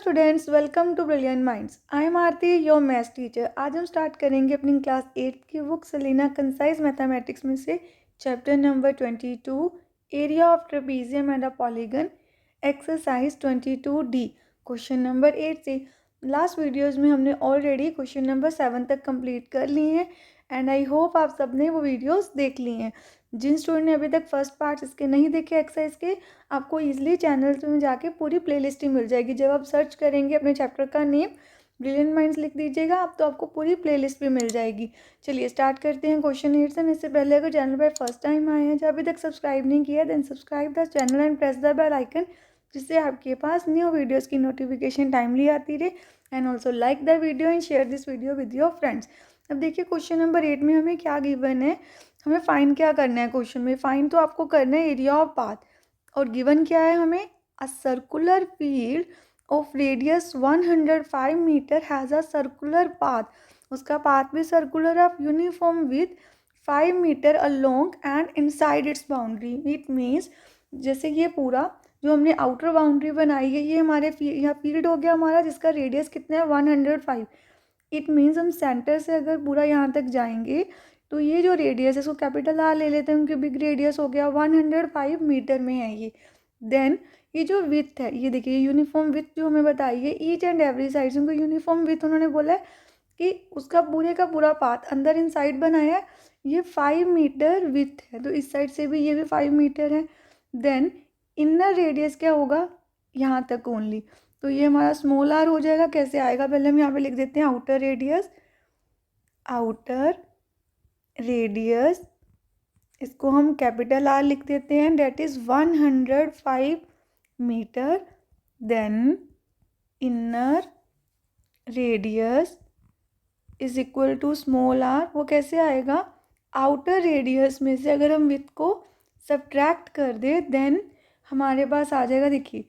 Students, welcome to brilliant minds. I am Aarti, your maths teacher. आज हम start करेंगे अपनी क्लास 8 की बुक सेलिना कंसाइज मैथमेटिक्स में से chapter number 22 area of trapezium and a polygon, exercise 22D, question number 8 से। Last videos में हमने ऑलरेडी क्वेश्चन नंबर 7 तक कंप्लीट कर लिए हैं एंड आई होप आप सबने वो वीडियोस देख ली हैं। जिन स्टूडेंट ने अभी तक फर्स्ट पार्ट इसके नहीं देखे एक्सरसाइज के, आपको ईजिली चैनल में जाके पूरी प्लेलिस्ट ही मिल जाएगी। जब आप सर्च करेंगे अपने चैप्टर का नेम ब्रिलियंट माइंड्स लिख दीजिएगा आप, तो आपको पूरी प्लेलिस्ट भी मिल जाएगी। चलिए स्टार्ट करते हैं क्वेश्चन 8 से। इससे पहले अगर चैनल पर फर्स्ट टाइम आए हैं, जो अभी तक सब्सक्राइब नहीं किया, then subscribe the channel and press the bell icon, जिससे आपके पास न्यू वीडियोज़ की नोटिफिकेशन टाइमली आती रहे। And also like the video and share this video with your friends. अब देखिए क्वेश्चन नंबर 8 में हमें क्या गिवन है, हमें फाइंड क्या करना है। क्वेश्चन में फाइंड तो आपको करना है एरिया ऑफ पाथ, और गिवन क्या है हमें, a circular field of radius 105 metre has a circular path. उसका पाथ भी circular of uniform with 5 metre along and inside its boundary. It means जैसे ये पूरा जो हमने आउटर बाउंड्री बनाई है, ये हमारे यहाँ फील्ड हो गया हमारा, जिसका रेडियस कितना है 105। इट मीन्स हम सेंटर से अगर पूरा यहाँ तक जाएंगे तो ये जो रेडियस है, इसको कैपिटल आर ले लेते हैं क्योंकि बिग रेडियस हो गया, 105 मीटर में है ये। देन ये जो विथ है, ये देखिए यूनिफॉर्म विथ जो हमें बताई है, ईच एंड एवरी साइड से उनको यूनिफॉर्म विथ उन्होंने बोला है कि उसका पूरे का पूरा पाथ अंदर इन साइड बनाया है, ये 5 मीटर विथ है, तो इस साइड से भी ये भी 5 मीटर है। देन इनर रेडियस क्या होगा, यहाँ तक ओनली, तो ये हमारा स्मॉल आर हो जाएगा। कैसे आएगा, पहले हम यहाँ पे लिख देते हैं आउटर रेडियस, आउटर रेडियस, इसको हम कैपिटल आर लिख देते हैं, that is 105 metre. Then inner radius is equal to small R. वो कैसे आएगा, आउटर रेडियस में से अगर हम विथ को सब्ट्रैक्ट कर दे, देन हमारे पास आ जाएगा, देखिए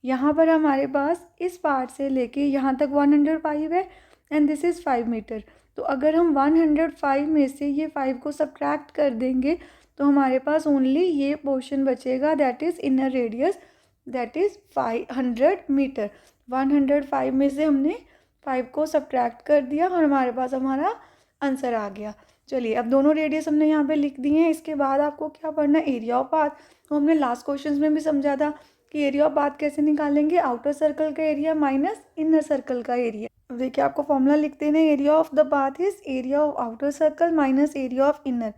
यहाँ पर हमारे पास इस पार्ट से लेके यहाँ तक 105 है एंड दिस इज़ 5 मीटर। तो अगर हम 105 में से ये 5 को सब्ट्रैक्ट कर देंगे तो हमारे पास ओनली ये पोर्शन बचेगा, that is inner radius, that is 500 metre. 105 में से हमने 5 को सब्ट्रैक्ट कर दिया और हमारे पास हमारा आंसर आ गया। चलिए अब दोनों रेडियस हमने यहाँ पे लिख दिए हैं। इसके बाद आपको क्या पढ़ना है, एरिया ऑफ पाथ। तो हमने लास्ट क्वेश्चन में भी समझा था कि एरिया ऑफ पाथ कैसे निकालेंगे, आउटर सर्कल का एरिया माइनस इनर सर्कल का एरिया। अब देखिए आपको फॉर्मूला लिखते हैं, area of the path is area of outer circle minus area of inner.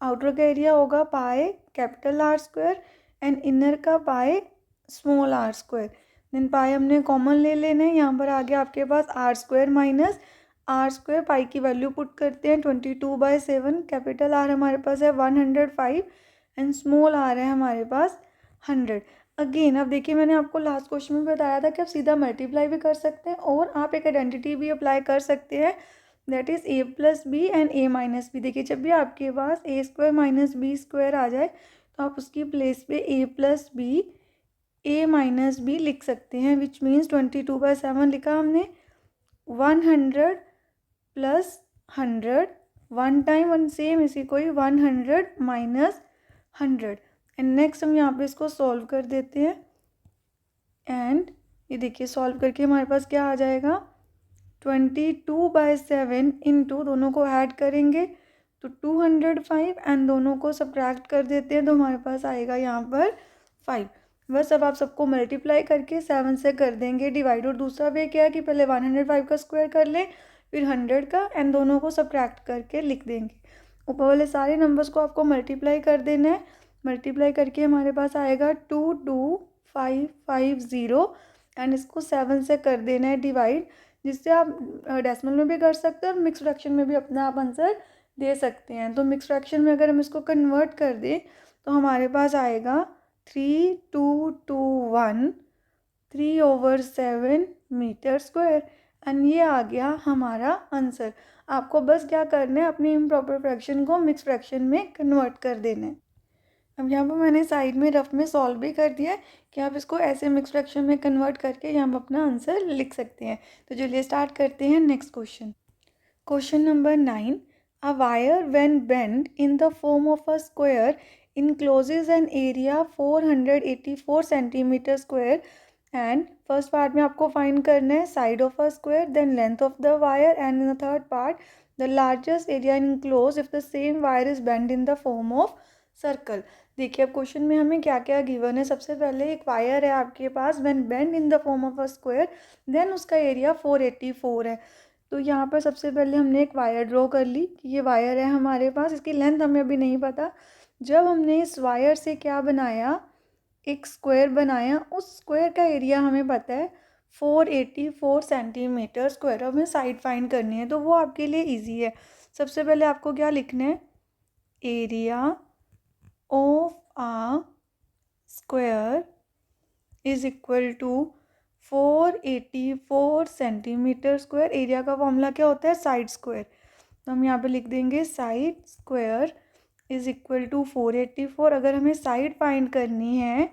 Outer का एरिया होगा pi capital R square and inner का pi small r square. Then pi हमने कॉमन ले लेना है, यहाँ पर आ गया आपके पास R square minus R square. Pi की वैल्यू पुट करते हैं 22/7। कैपिटल आर हमारे पास है 105 एंड स्मॉल आर है हमारे पास 100। अगेन अब देखिए मैंने आपको लास्ट क्वेश्चन में बताया था कि आप सीधा मल्टीप्लाई भी कर सकते हैं और आप एक आइडेंटिटी भी अप्लाई कर सकते हैं, that is A plus B and A minus B. देखिए जब भी आपके पास A square minus B square आ जाए तो आप उसकी प्लेस पे A plus B A minus B लिख सकते हैं, विच मीन्स 22/7 लिखा हमने। 100 plus 100 one time one same इसी को ही 100 माइनस 100। एंड नेक्स्ट हम यहाँ पे इसको सॉल्व कर देते हैं एंड ये देखिए सॉल्व करके हमारे पास क्या आ जाएगा, 22/7 इंटू दोनों को ऐड करेंगे तो 205 एंड दोनों को सब्ट्रैक्ट कर देते हैं तो हमारे पास आएगा यहाँ पर 5। बस अब आप सबको मल्टीप्लाई करके 7 से कर देंगे डिवाइड। और दूसरा वे क्या है कि पहले 105 का स्क्वायर कर लें, फिर 100 का एंड दोनों को सब्ट्रैक्ट करके लिख देंगे। ऊपर वाले सारे नंबर्स को आपको मल्टीप्लाई कर देना है। मल्टीप्लाई करके हमारे पास आएगा 22550 एंड इसको 7 से कर देना है डिवाइड, जिससे आप डेसिमल में भी कर सकते हैं और मिक्स फ्रैक्शन में भी अपना आप आंसर दे सकते हैं। तो मिक्स फ्रैक्शन में अगर हम इसको कन्वर्ट कर दें तो हमारे पास आएगा 3221 3/7 मीटर स्क्वायर एंड ये आ गया हमारा आंसर। आपको बस क्या करना है, अपनी इम्प्रॉपर फ्रैक्शन को मिक्स फ्रैक्शन में कन्वर्ट कर देना है। अब यहाँ पर मैंने साइड में रफ में सॉल्व भी कर दिया है कि आप इसको ऐसे मिक्स फ्रैक्शन में कन्वर्ट करके यहाँ पर अपना आंसर लिख सकते हैं। तो चलिए स्टार्ट करते हैं next question. Question number 9, a wire when bend in the form of a square encloses an area 484 centimeter square and first part में आपको फाइंड करना है side of a square, then length of the wire, and in the third part the largest area enclose if the same wire is bend in the form of circle. देखिए अब question में हमें क्या क्या given है। सबसे पहले एक वायर है आपके पास, when bend in the form of a square, then उसका एरिया 484 है। तो यहाँ पर सबसे पहले हमने एक वायर ड्रॉ कर ली कि ये वायर है हमारे पास, इसकी लेंथ हमें अभी नहीं पता। जब हमने इस वायर से क्या बनाया, एक स्क्वायर बनाया, उस स्क्वायर का एरिया हमें पता है 484 सेंटीमीटर स्क्वायर। हमें साइड फाइंड करनी है तो वो आपके लिए इजी है। सबसे पहले आपको क्या लिखना है, area of a square is equal to 484 centimetre square. Area का फॉर्मूला क्या होता है, साइड स्क्वायर। तो हम यहाँ पे लिख देंगे side square is equal to 484। अगर हमें साइड फाइंड करनी है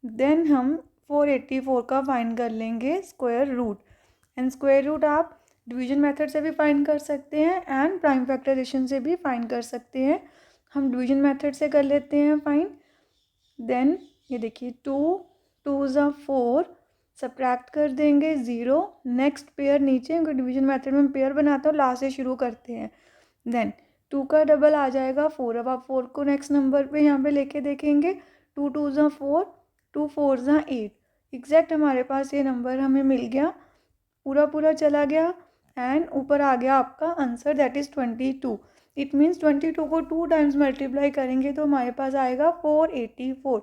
देन हम 484 का फाइंड कर लेंगे square root. And square root आप डिवीजन मेथड से भी फाइंड कर सकते हैं एंड प्राइम फैक्टराइजेशन से भी फाइंड कर सकते हैं। हम डिवीजन मेथड से कर लेते हैं फाइंड। देन ये देखिए 2 2 ज़ा 4, सब्ट्रैक्ट कर देंगे 0, नेक्स्ट पेयर नीचे, क्योंकि डिवीजन मेथड में पेयर बनाते हो लास्ट से शुरू करते हैं। देन 2 का डबल आ जाएगा 4। अब आप 4 को नेक्स्ट नंबर पे यहाँ पे लेके देखेंगे, 2 2 ज़ा 4, 2 4 ज़ा 8। एग्जैक्ट हमारे पास ये नंबर हमें मिल गया, पूरा पूरा चला गया एंड ऊपर आ गया आपका answer, that is 22। It means 22 को 2 टाइम्स मल्टीप्लाई करेंगे तो हमारे पास आएगा 484।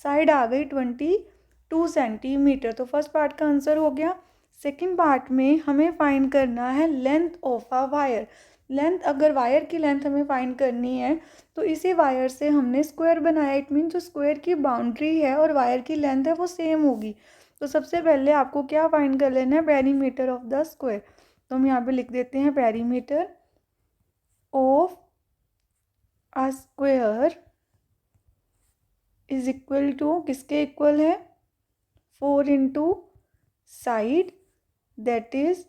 साइड आ गई 22 सेंटीमीटर। तो फर्स्ट पार्ट का आंसर हो गया। सेकेंड पार्ट में हमें फाइंड करना है length of a wire. Length, अगर वायर की लेंथ हमें फाइंड करनी है तो इसी वायर से हमने स्क्वायर बनाया। इट मीन जो स्क्वायर की बाउंड्री है और वायर की लेंथ है वो सेम होगी। तो सबसे पहले आपको क्या फाइंड कर लेना है, पेरीमीटर ऑफ द स्क्वायर। तो हम यहाँ पे लिख देते हैं perimeter of a square is equal to, किसके इक्वल है, 4 into side, that is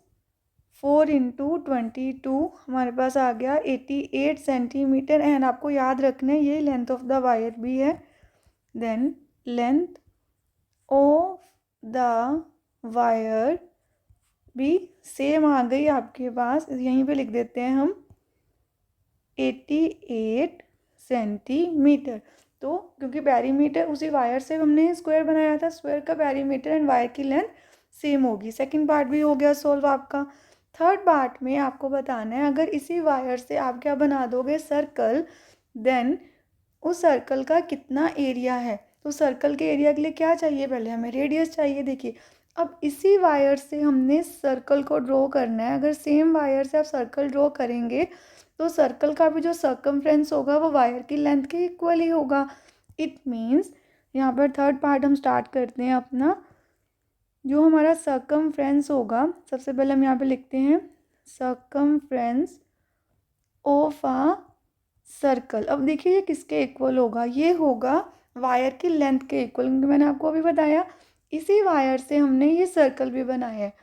4 into 22। हमारे पास आ गया 88 सेंटीमीटर। एंड आपको याद रखना है ये लेंथ ऑफ द वायर भी है। Then length of the wire भी सेम आ गई आपके पास, यहीं पे लिख देते हैं हम 88 सेंटीमीटर। तो क्योंकि पेरीमीटर उसी वायर से हमने स्क्वायर बनाया था, स्क्वायर का पेरीमीटर एंड वायर की लेंथ सेम होगी। सेकंड पार्ट भी हो गया सॉल्व आपका। थर्ड पार्ट में आपको बताना है अगर इसी वायर से आप क्या बना दोगे, सर्कल, देन उस सर्कल का कितना एरिया है। तो सर्कल के एरिया के लिए क्या चाहिए, पहले हमें रेडियस चाहिए। देखिए अब इसी वायर से हमने सर्कल को ड्रॉ करना है। अगर सेम वायर से आप सर्कल ड्रॉ करेंगे तो सर्कल का भी जो सर्कमफ्रेंस होगा वो वायर की लेंथ के इक्वल ही होगा। इट मीन्स यहाँ पर थर्ड पार्ट हम स्टार्ट करते हैं अपना। जो हमारा सर्कमफ्रेंस होगा, सबसे पहले हम यहाँ पे लिखते हैं सर्कमफ्रेंस ऑफ अ सर्कल। अब देखिए ये किसके इक्वल होगा, ये होगा वायर की लेंथ के इक्वल, क्योंकि मैंने आपको अभी बताया इसी वायर से हमने ये सर्कल भी बनाया है।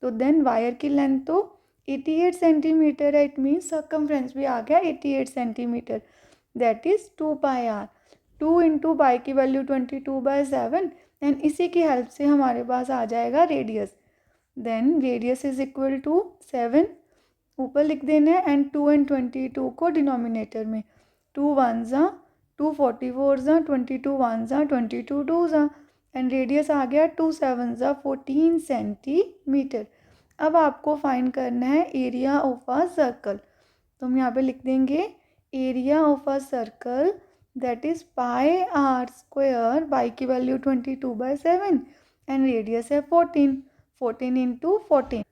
तो देन वायर की लेंथ तो 88 सेंटीमीटर है, इट मीन्स सर्कमफ्रेंस भी आ गया 88 centimetre, that is 2 pi R. 2 into pi की वैल्यू 22/7 एंड इसी की हेल्प से हमारे पास आ जाएगा radius. Then radius is equal to 7 ऊपर लिख देना है एंड 2 एंड 22 को डिनोमिनेटर में, 2 1 ज़ा 2 44 ज़ा 22 1 ज़ा 22 2 ज़ा एंड रेडियस आ गया 2 7 ज़ा 14 सेंटीमीटर। अब आपको फाइंड करना है एरिया ऑफ अ सर्कल। तो हम यहाँ पे लिख देंगे area of a circle that is pi R square, pi की वैल्यू 22/7 एंड रेडियस है 14, 14 इंटू 14।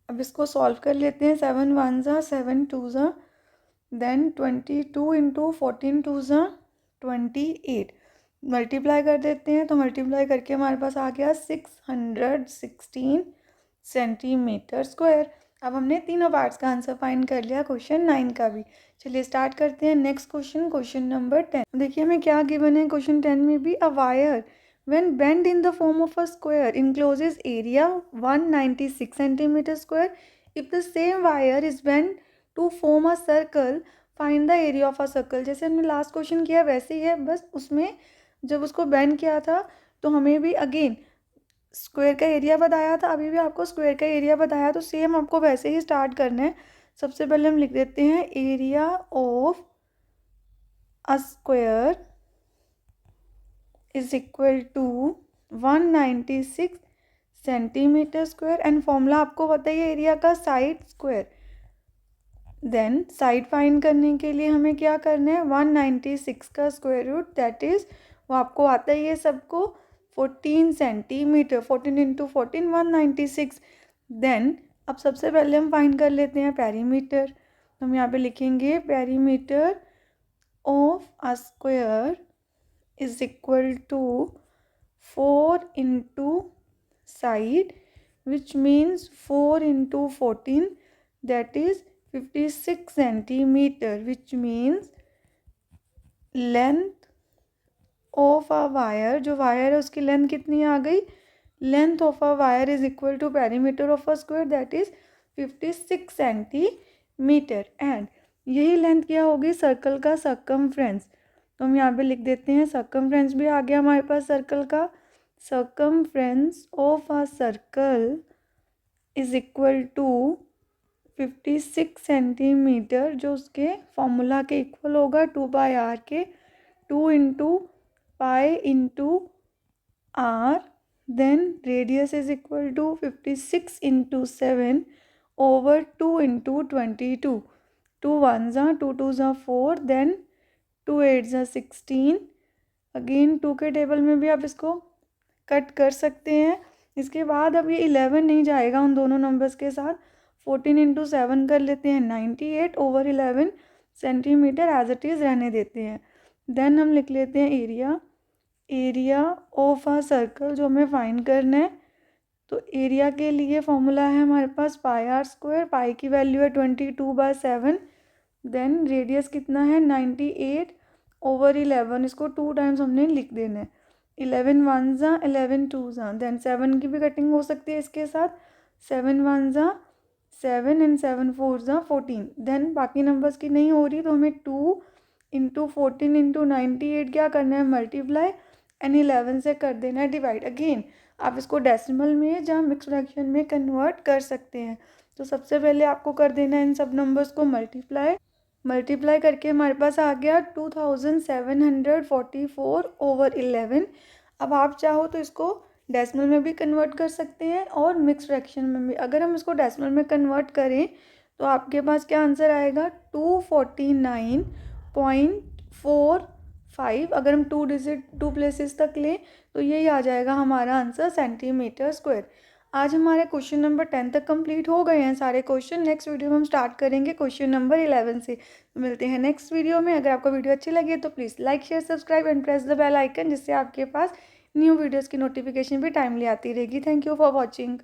अब इसको सॉल्व कर लेते हैं, 7 1 ज़ा 7 2 ज़ा, देन 22 इंटू 14 2 ज़ा 28, मल्टीप्लाई कर देते हैं। तो मल्टीप्लाई करके हमारे पास आ गया 616 सेंटीमीटर स्क्वायर। अब हमने तीनों पार्ट्स का आंसर फाइंड कर लिया, क्वेश्चन 9 का भी। चलिए स्टार्ट करते हैं नेक्स्ट क्वेश्चन, क्वेश्चन नंबर 10। देखिए हमें क्या गिवन है क्वेश्चन 10 में भी, a wire when bent in the form of a square encloses area 196 centimeter square. If the same wire is bent to form a circle, find the area of a circle। जैसे हमने last question किया वैसे ही है, बस उसमें जब उसको bend किया था तो हमें भी अगेन स्क्वायर का एरिया बताया था, अभी भी आपको स्क्वायर का एरिया बताया, तो सेम आपको वैसे ही स्टार्ट करना है। सबसे पहले हम लिख देते हैं area of a square is equal to 196 centimetre square, and formula आपको पता है एरिया का, side square. Then side find करने के लिए हमें क्या करना है, 196 का स्क्वायर रूट, दैट इज़ वो आपको आता है ये सबको 14 सेंटीमीटर, 14 इंटू 14 196। देन अब सबसे पहले हम फाइंड कर लेते हैं पेरीमीटर। तो हम यहाँ पे लिखेंगे perimeter of a square is equal to 4 into side, which means 4 into 14, that is 56 centimetre, which means length of a wire, जो वायर है उसकी लेंथ कितनी आ गई, length of a wire is equal to perimeter of a square, that is 56 centimetre. And यही length क्या होगी circle का, सर्कमफ्रेंस। तो हम यहाँ पे लिख देते हैं सर्कमफ्रेंस भी आ गया हमारे पास सर्कल का। Circumference of a circle is equal to 56 centimetre, जो उसके फॉर्मूला के इक्वल होगा 2/r के, 2 into pi into R, then radius is equal to 56 into 7 over 2 into 22, 2 1 ज़ा 2 2 ज़ा 4, देन 2 8 ज़ा 16। अगेन 2 के टेबल में भी आप इसको कट कर सकते हैं। इसके बाद अब ये 11 नहीं जाएगा उन दोनों नंबर्स के साथ, 14 इंटू 7 कर लेते हैं 98 over 11 centimetre as it is रहने देते हैं। देन हम लिख लेते हैं area, area of a circle जो हमें फाइंड करना है। तो एरिया के लिए फॉर्मूला है हमारे पास पाई आर स्क्वायर, पाई की वैल्यू है 22/7, देन रेडियस कितना है 98 ओवर 11, इसको 2 टाइम्स हमने लिख देना है, 11 1 ज़ा 11 2 ज़ा, देन 7 की भी कटिंग हो सकती है इसके साथ, 7 1 ज़ा 7 एंड 7 4 ज़ा 14। देन बाकी नंबर्स की नहीं हो रही तो हमें 2 इंटू 14 इंटू 98 क्या करना है मल्टीप्लाई, एंड 11 से कर देना है डिवाइड। अगेन आप इसको डेसिमल में या मिक्स फ्रैक्शन में कन्वर्ट कर सकते हैं। तो सबसे पहले आपको कर देना है इन सब नंबर्स को मल्टीप्लाई, मल्टीप्लाई करके हमारे पास आ गया 2744 ओवर 11। अब आप चाहो तो इसको डेसिमल में भी कन्वर्ट कर सकते हैं और मिक्स फ्रैक्शन में भी। अगर हम इसको डेसिमल में कन्वर्ट करें तो आपके पास क्या आंसर आएगा 249.45। अगर हम 2 डिजिट 2 प्लेसेस तक लें तो यही आ जाएगा हमारा आंसर सेंटीमीटर स्क्वायर। आज हमारे क्वेश्चन नंबर 10 तक कंप्लीट हो गए हैं सारे क्वेश्चन। नेक्स्ट वीडियो में हम स्टार्ट करेंगे क्वेश्चन नंबर 11 से। तो मिलते हैं नेक्स्ट वीडियो में। अगर आपको वीडियो अच्छी लगी तो please like share subscribe and press the bell icon, जिससे आपके पास न्यू वीडियोज़ की नोटिफिकेशन भी टाइमली आती रहेगी। Thank you for watching.